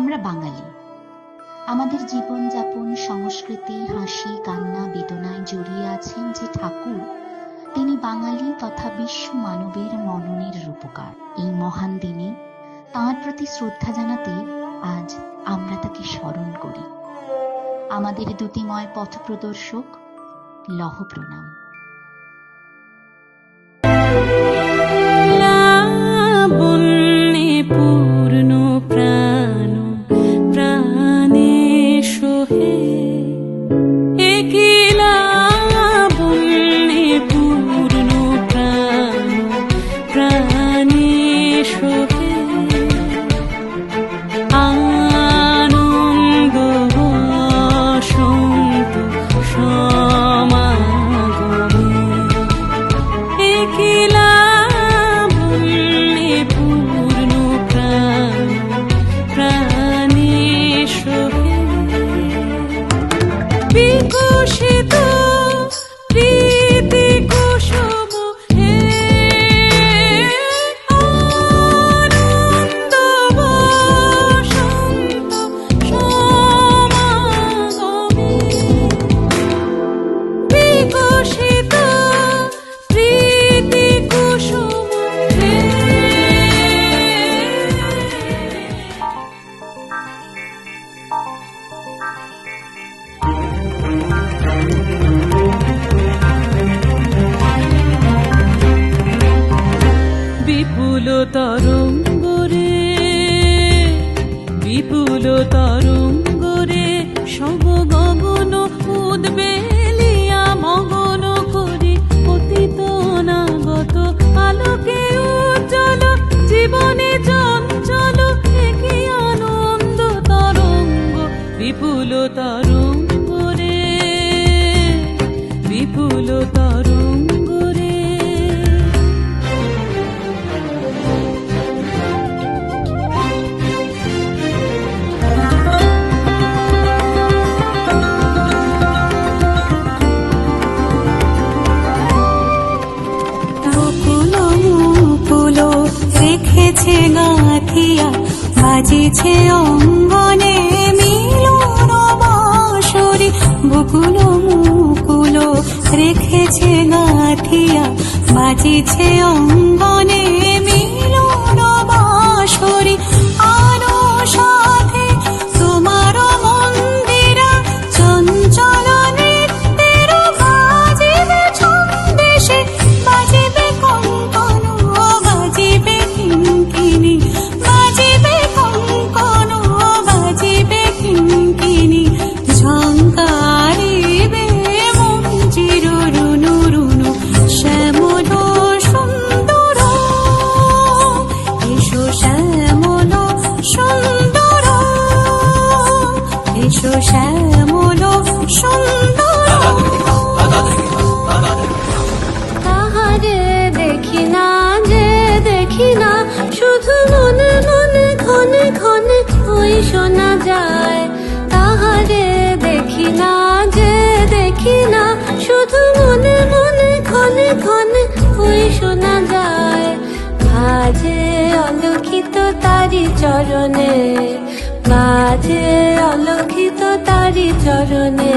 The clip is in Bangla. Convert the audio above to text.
আমরা বাঙালি। আমাদের জীবনযাপন, সংস্কৃতি, হাসি, কান্না, বেদনায় জড়িয়ে আছেন যে ঠাকুর, তিনি বাঙালি তথা বিশ্ব মানবের মননের রূপকার। এই মহান দিনে তাঁর প্রতি শ্রদ্ধা জানাতে আজ আমরা তাকে স্মরণ করি। আমাদের দ্যুতিময় পথ প্রদর্শক, লহ প্রণাম। পূর্ণ প্রাণ প্রাণে সোহে একিলা বন্যে পূর্ণ প্রাণ প্রাণে সোহে আনন্দ বসন্ত সমাগমে একিলা বিকশিত প্রীতি কুসুম হে আনন্দ বসন্ত সমাগমে বিকশিত প্রীতি কুসুম হে। বিপুল তরঙ্গরে বিপুল তরঙ্গরে সব গগন উদ্বেলিয়া মগন করি অতীত অনাগত আলোকে উজ্জ্বল জীবনে চঞ্চল একই আনন্দ তরঙ্গ। বিপুল তরঙ্গরে বিপুল তরঙ্গরে রেখেছে গাঁথিয়া বাজিছে অঙ্গনে মিলন বাঁশরি বকুল মুকুল রেখেছে গাঁথিয়া বাজিছে অঙ্গনে মিলন বাঁশরি আরো সাথে তোমার মন্দিরা চঞ্চল নৃত্যের বাজিবে ছন্দেশে বাজিবে কঙ্কন বাজিবে কিঙ্কিনি বাজিবে কঙ্কন বাজিবে কিঙ্কিনি ঝঙ্কারিবে মঞ্জির রুনু রুনু শ্যামল সুন্দর এসো শ্যামল সুন্দর এসো শ্যামল সুন্দর। তাহারে দেখি না যে দেখি না শুধু মনে মনে ক্ষণে ক্ষণে ওই শোনা যায়। তাহারে দেখি না যে দেখি না শুধু মনে মনে ক্ষণে ক্ষণে ওই শোনা যায়। বাজে অলক্ষিত তারি চরণে বাজে অলক্ষিত তারি চরণে